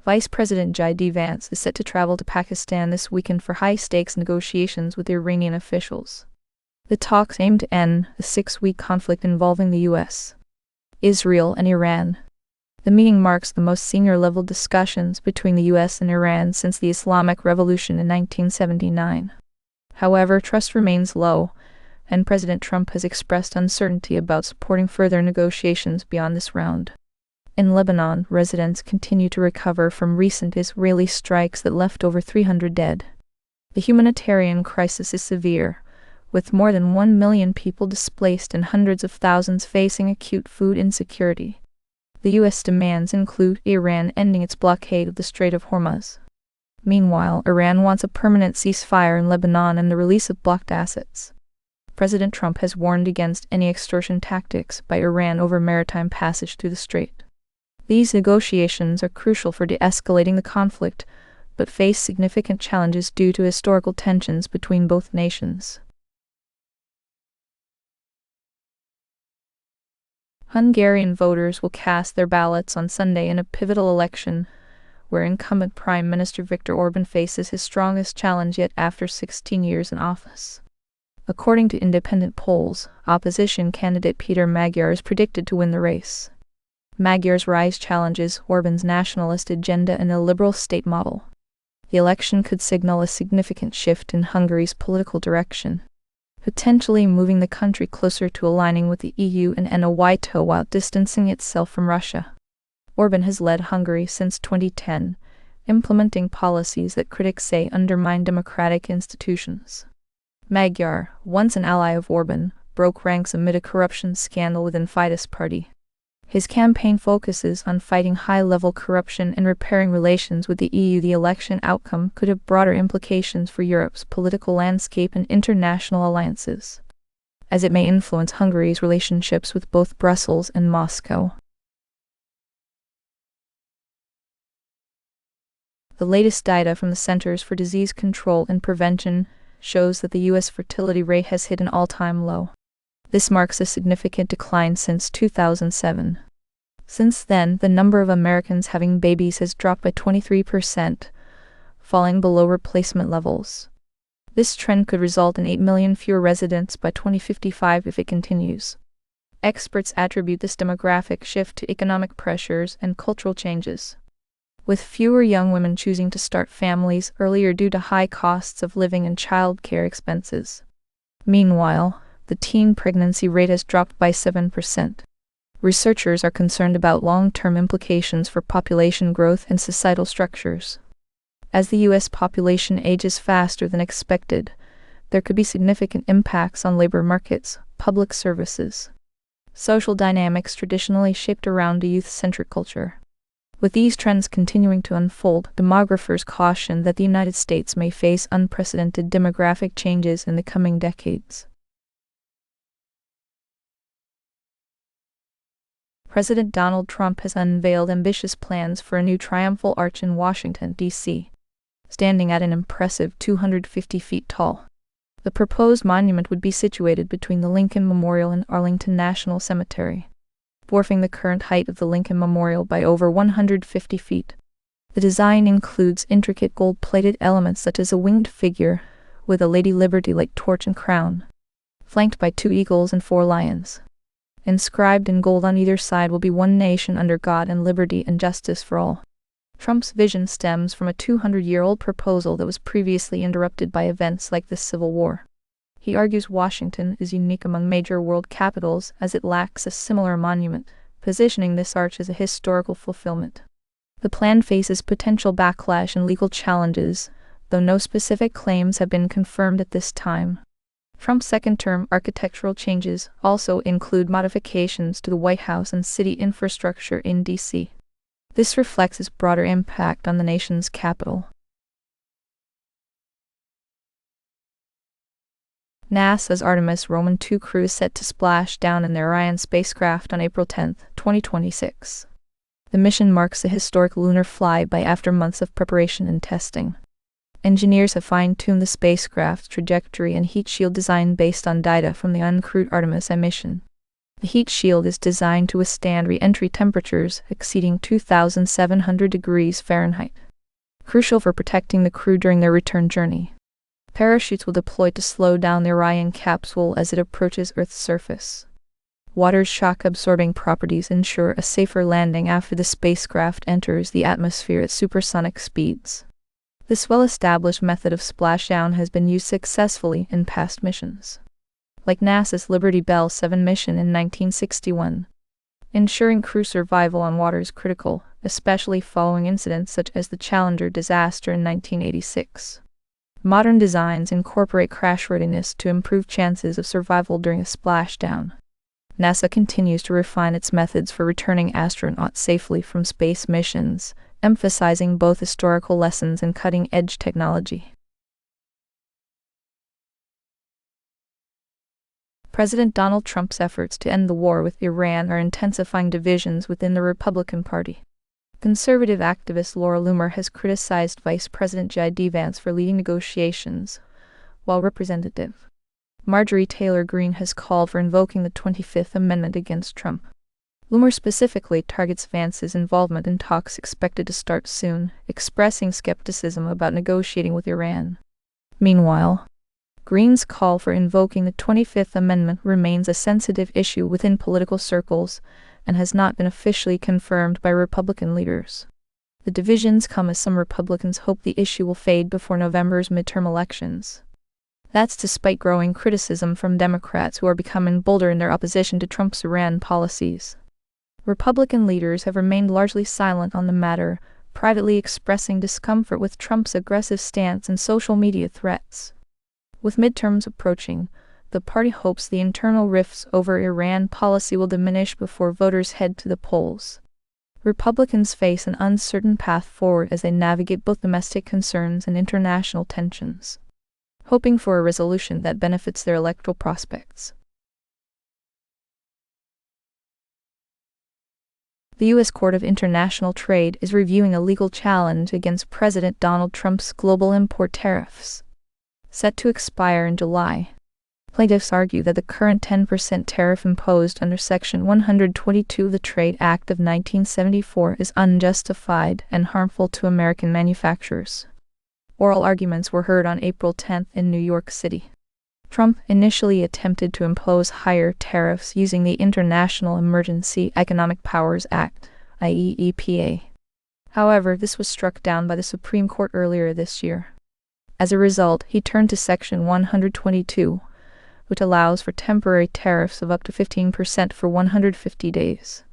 Vice President Vance is set to travel to Pakistan this weekend for high-stakes negotiations with Iranian officials. The talks aim to end the 6-week conflict involving the U.S., Israel, and Iran. The meeting marks the most senior-level discussions between the U.S. and Iran since the Islamic Revolution in 1979. However, trust remains low, and President Trump has expressed uncertainty about supporting further negotiations beyond this round. In Lebanon, residents continue to recover from recent Israeli strikes that left over 300 dead. The humanitarian crisis is severe, with more than 1 million people displaced and hundreds of thousands facing acute food insecurity. The U.S. demands include Iran ending its blockade of the Strait of Hormuz. Meanwhile, Iran wants a permanent ceasefire in Lebanon and the release of blocked assets. President Trump has warned against any extortion tactics by Iran over maritime passage through the strait. These negotiations are crucial for de-escalating the conflict, but face significant challenges due to historical tensions between both nations. Hungarian voters will cast their ballots on Sunday in a pivotal election, where incumbent Prime Minister Viktor Orban faces his strongest challenge yet after 16 years in office. According to independent polls, opposition candidate Peter Magyar is predicted to win the race. Magyar's rise challenges Orban's nationalist agenda and a liberal state model. The election could signal a significant shift in Hungary's political direction, potentially moving the country closer to aligning with the EU and NATO while distancing itself from Russia. Orban has led Hungary since 2010, implementing policies that critics say undermine democratic institutions. Magyar, once an ally of Orban, broke ranks amid a corruption scandal within Fidesz party. His campaign focuses on fighting high-level corruption and repairing relations with the EU. The election outcome could have broader implications for Europe's political landscape and international alliances, as it may influence Hungary's relationships with both Brussels and Moscow. The latest data from the Centers for Disease Control and Prevention shows that the U.S. fertility rate has hit an all-time low. This marks a significant decline since 2007. Since then, the number of Americans having babies has dropped by 23%, falling below replacement levels. This trend could result in 8 million fewer residents by 2055 if it continues. Experts attribute this demographic shift to economic pressures and cultural changes, with fewer young women choosing to start families earlier due to high costs of living and child-care expenses. Meanwhile, the teen pregnancy rate has dropped by 7%. Researchers are concerned about long-term implications for population growth and societal structures. As the U.S. population ages faster than expected, there could be significant impacts on labor markets, public services, social dynamics traditionally shaped around a youth-centric culture. With these trends continuing to unfold, demographers caution that the United States may face unprecedented demographic changes in the coming decades. President Donald Trump has unveiled ambitious plans for a new Triumphal arch in Washington, D.C., standing at an impressive 250 feet tall. The proposed monument would be situated between the Lincoln Memorial and Arlington National Cemetery, dwarfing the current height of the Lincoln Memorial by over 150 feet. The design includes intricate gold-plated elements such as a winged figure with a Lady Liberty-like torch and crown, flanked by 2 eagles and 4 lions. Inscribed in gold on either side will be "One Nation under God and Liberty and Justice for All." Trump's vision stems from a 200-year-old proposal that was previously interrupted by events like the Civil War. He argues Washington is unique among major world capitals as it lacks a similar monument, positioning this arch as a historical fulfillment. The plan faces potential backlash and legal challenges, though no specific claims have been confirmed at this time. Trump's second-term architectural changes also include modifications to the White House and city infrastructure in D.C. This reflects his broader impact on the nation's capital. NASA's Artemis Roman II crew is set to splash down in their Orion spacecraft on April 10, 2026. The mission marks a historic lunar flyby after months of preparation and testing. Engineers have fine-tuned the spacecraft's trajectory and heat shield design based on data from the uncrewed Artemis mission. The heat shield is designed to withstand re-entry temperatures exceeding 2,700 degrees Fahrenheit, crucial for protecting the crew during their return journey. Parachutes will deploy to slow down the Orion capsule as it approaches Earth's surface. Water's shock-absorbing properties ensure a safer landing after the spacecraft enters the atmosphere at supersonic speeds. This well-established method of splashdown has been used successfully in past missions, like NASA's Liberty Bell 7 mission in 1961. Ensuring crew survival on water is critical, especially following incidents such as the Challenger disaster in 1986. Modern designs incorporate crashworthiness to improve chances of survival during a splashdown. NASA continues to refine its methods for returning astronauts safely from space missions, emphasizing both historical lessons and cutting-edge technology. President Donald Trump's efforts to end the war with Iran are intensifying divisions within the Republican Party. Conservative activist Laura Loomer has criticized Vice President J.D. Vance for leading negotiations, while Representative Marjorie Taylor Greene has called for invoking the 25th Amendment against Trump. Loomer specifically targets Vance's involvement in talks expected to start soon, expressing skepticism about negotiating with Iran. Meanwhile, Greene's call for invoking the 25th Amendment remains a sensitive issue within political circles and has not been officially confirmed by Republican leaders. The divisions come as some Republicans hope the issue will fade before November's midterm elections. That's despite growing criticism from Democrats who are becoming bolder in their opposition to Trump's Iran policies. Republican leaders have remained largely silent on the matter, privately expressing discomfort with Trump's aggressive stance and social media threats. With midterms approaching, the party hopes the internal rifts over Iran policy will diminish before voters head to the polls. Republicans face an uncertain path forward as they navigate both domestic concerns and international tensions, hoping for a resolution that benefits their electoral prospects. The U.S. Court of International Trade is reviewing a legal challenge against President Donald Trump's global import tariffs, set to expire in July. Plaintiffs argue that the current 10% tariff imposed under Section 122 of the Trade Act of 1974 is unjustified and harmful to American manufacturers. Oral arguments were heard on April 10 in New York City. Trump initially attempted to impose higher tariffs using the International Emergency Economic Powers Act, IEEPA. However, this was struck down by the Supreme Court earlier this year. As a result, he turned to Section 122, which allows for temporary tariffs of up to 15% for 150 days.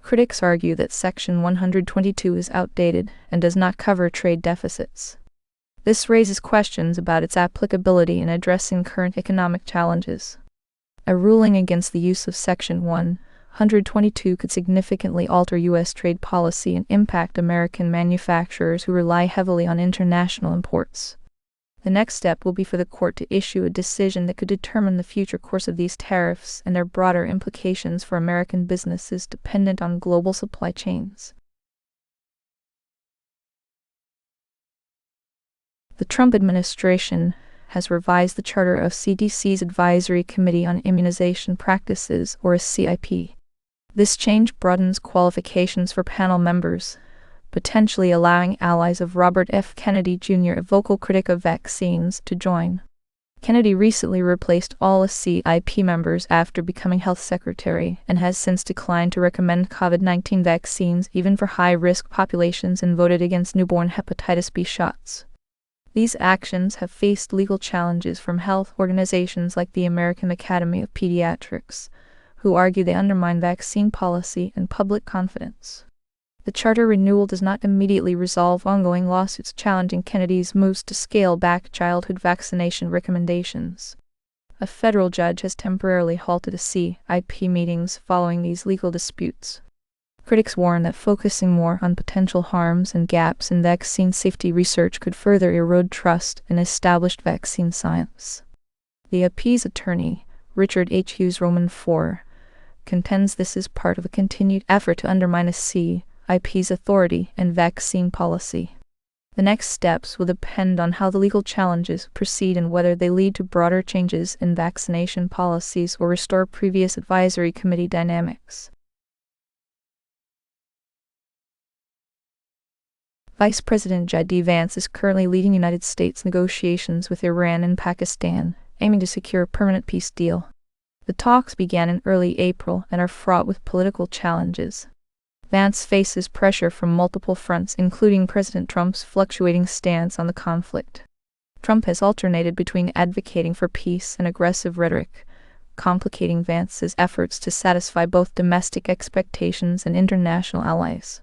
Critics argue that Section 122 is outdated and does not cover trade deficits. This raises questions about its applicability in addressing current economic challenges. A ruling against the use of Section 122 could significantly alter U.S. trade policy and impact American manufacturers who rely heavily on international imports. The next step will be for the court to issue a decision that could determine the future course of these tariffs and their broader implications for American businesses dependent on global supply chains. The Trump administration has revised the charter of CDC's Advisory Committee on Immunization Practices, or CIP. This change broadens qualifications for panel members, potentially allowing allies of Robert F. Kennedy Jr., a vocal critic of vaccines, to join. Kennedy recently replaced all CIP members after becoming health secretary and has since declined to recommend COVID-19 vaccines even for high-risk populations and voted against newborn hepatitis B shots. These actions have faced legal challenges from health organizations like the American Academy of Pediatrics, who argue they undermine vaccine policy and public confidence. The charter renewal does not immediately resolve ongoing lawsuits challenging Kennedy's moves to scale back childhood vaccination recommendations. A federal judge has temporarily halted CIP meetings following these legal disputes. Critics warn that focusing more on potential harms and gaps in vaccine safety research could further erode trust in established vaccine science. The AP's attorney, Richard H. Hughes Roman IV, contends this is part of a continued effort to undermine CIP's authority and vaccine policy. The next steps will depend on how the legal challenges proceed and whether they lead to broader changes in vaccination policies or restore previous advisory committee dynamics. Vice President J.D. Vance is currently leading United States negotiations with Iran and Pakistan, aiming to secure a permanent peace deal. The talks began in early April and are fraught with political challenges. Vance faces pressure from multiple fronts, including President Trump's fluctuating stance on the conflict. Trump has alternated between advocating for peace and aggressive rhetoric, complicating Vance's efforts to satisfy both domestic expectations and international allies.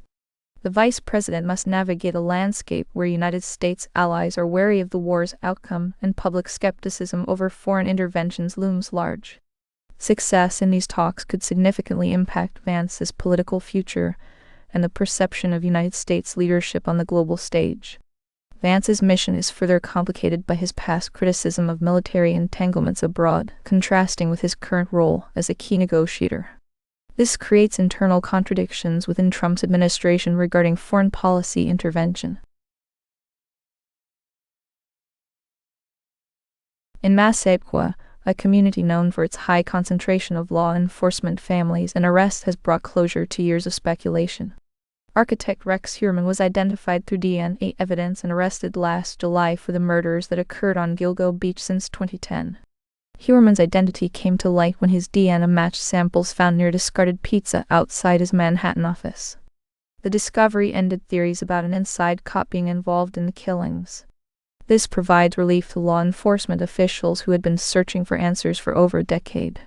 The vice president must navigate a landscape where United States allies are wary of the war's outcome and public skepticism over foreign interventions looms large. Success in these talks could significantly impact Vance's political future and the perception of United States leadership on the global stage. Vance's mission is further complicated by his past criticism of military entanglements abroad, contrasting with his current role as a key negotiator. This creates internal contradictions within Trump's administration regarding foreign policy intervention. In Massapequa, a community known for its high concentration of law enforcement families, an arrest has brought closure to years of speculation. Architect Rex Heuermann was identified through DNA evidence and arrested last July for the murders that occurred on Gilgo Beach since 2010. Heuermann's identity came to light when his DNA matched samples found near discarded pizza outside his Manhattan office. The discovery ended theories about an inside cop being involved in the killings. This provides relief to law enforcement officials who had been searching for answers for over a decade.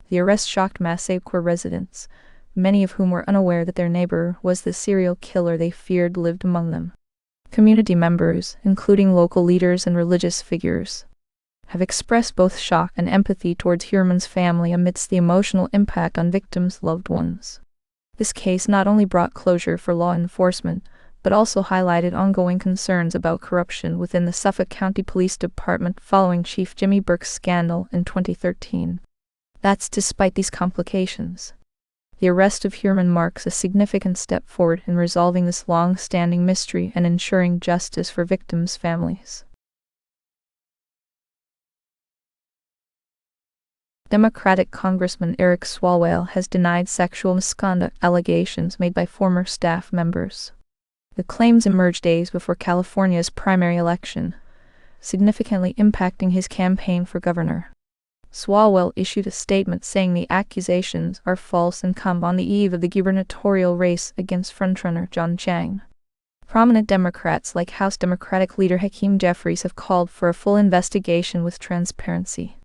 The arrest shocked Massapequa residents, many of whom were unaware that their neighbor was the serial killer they feared lived among them. Community members, including local leaders and religious figures, have expressed both shock and empathy towards Heuermann's family amidst the emotional impact on victims' loved ones. This case not only brought closure for law enforcement, but also highlighted ongoing concerns about corruption within the Suffolk County Police Department following Chief Jimmy Burke's scandal in 2013. That's despite these complications. The arrest of Heuermann marks a significant step forward in resolving this long-standing mystery and ensuring justice for victims' families. Democratic Congressman Eric Swalwell has denied sexual misconduct allegations made by former staff members. The claims emerged days before California's primary election, significantly impacting his campaign for governor. Swalwell issued a statement saying the accusations are false and come on the eve of the gubernatorial race against frontrunner John Chang. Prominent Democrats like House Democratic leader Hakeem Jeffries have called for a full investigation with transparency.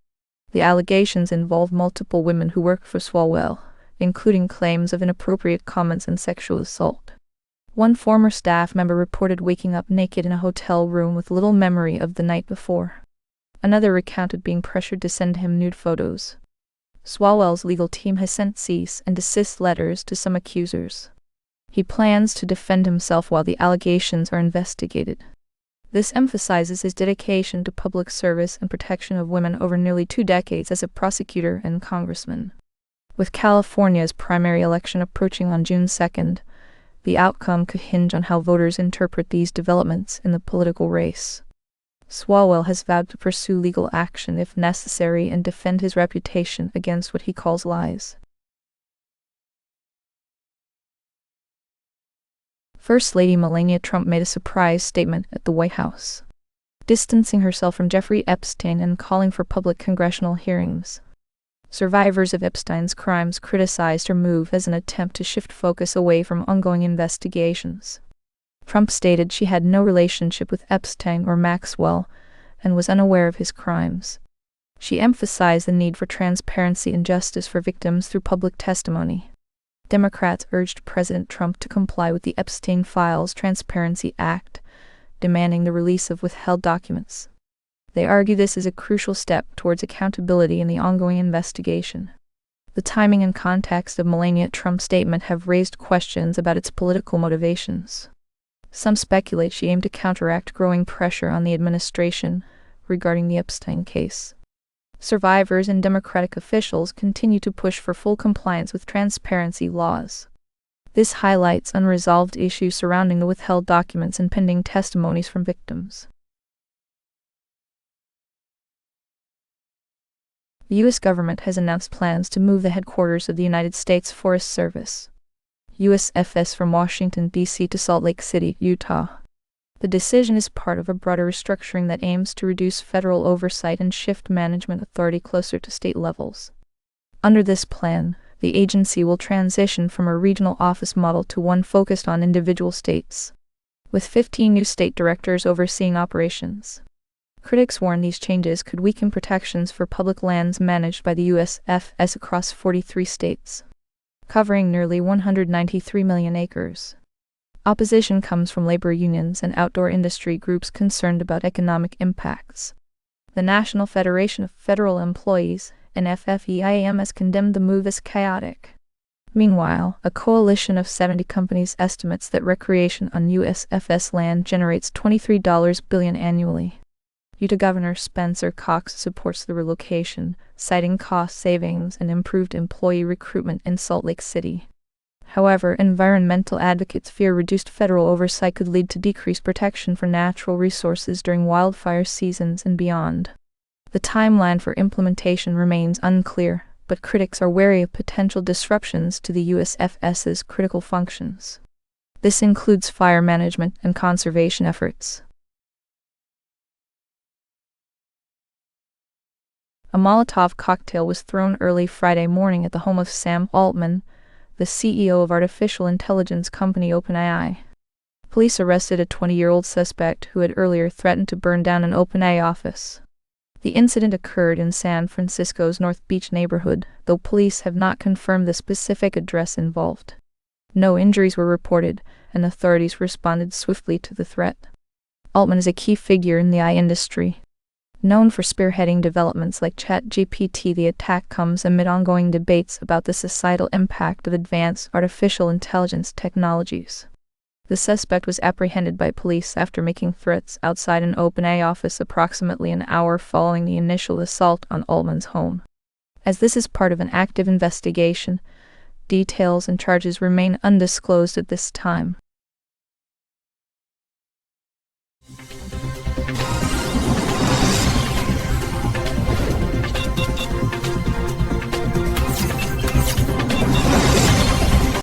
The allegations involve multiple women who work for Swalwell, including claims of inappropriate comments and sexual assault. One former staff member reported waking up naked in a hotel room with little memory of the night before. Another recounted being pressured to send him nude photos. Swalwell's legal team has sent cease and desist letters to some accusers. He plans to defend himself while the allegations are investigated. This emphasizes his dedication to public service and protection of women over nearly 2 decades as a prosecutor and congressman. With California's primary election approaching on June 2nd, the outcome could hinge on how voters interpret these developments in the political race. Swalwell has vowed to pursue legal action if necessary and defend his reputation against what he calls lies. First Lady Melania Trump made a surprise statement at the White House, distancing herself from Jeffrey Epstein and calling for public congressional hearings. Survivors of Epstein's crimes criticized her move as an attempt to shift focus away from ongoing investigations. Trump stated she had no relationship with Epstein or Maxwell and was unaware of his crimes. She emphasized the need for transparency and justice for victims through public testimony. Democrats urged President Trump to comply with the Epstein Files Transparency Act, demanding the release of withheld documents. They argue this is a crucial step towards accountability in the ongoing investigation. The timing and context of Melania Trump's statement have raised questions about its political motivations. Some speculate she aimed to counteract growing pressure on the administration regarding the Epstein case. Survivors and Democratic officials continue to push for full compliance with transparency laws. This highlights unresolved issues surrounding the withheld documents and pending testimonies from victims. The U.S. government has announced plans to move the headquarters of the United States Forest Service, USFS, from Washington, D.C. to Salt Lake City, Utah. The decision is part of a broader restructuring that aims to reduce federal oversight and shift management authority closer to state levels. Under this plan, the agency will transition from a regional office model to one focused on individual states, with 15 new state directors overseeing operations. Critics warn these changes could weaken protections for public lands managed by the USFS across 43 states, covering nearly 193 million acres. Opposition comes from labor unions and outdoor industry groups concerned about economic impacts. The National Federation of Federal Employees, NFFEIM, has condemned the move as chaotic. Meanwhile, a coalition of 70 companies estimates that recreation on USFS land generates $23 billion annually. Utah Governor Spencer Cox supports the relocation, citing cost savings and improved employee recruitment in Salt Lake City. However, environmental advocates fear reduced federal oversight could lead to decreased protection for natural resources during wildfire seasons and beyond. The timeline for implementation remains unclear, but critics are wary of potential disruptions to the USFS's critical functions. This includes fire management and conservation efforts. A Molotov cocktail was thrown early Friday morning at the home of Sam Altman, the CEO of artificial intelligence company OpenAI. Police arrested a 20-year-old suspect who had earlier threatened to burn down an OpenAI office. The incident occurred in San Francisco's North Beach neighborhood, though police have not confirmed the specific address involved. No injuries were reported, and authorities responded swiftly to the threat. Altman is a key figure in the AI industry. Known for spearheading developments like ChatGPT, the attack comes amid ongoing debates about the societal impact of advanced artificial intelligence technologies. The suspect was apprehended by police after making threats outside an OpenAI office approximately an hour following the initial assault on Altman's home. As this is part of an active investigation, details and charges remain undisclosed at this time.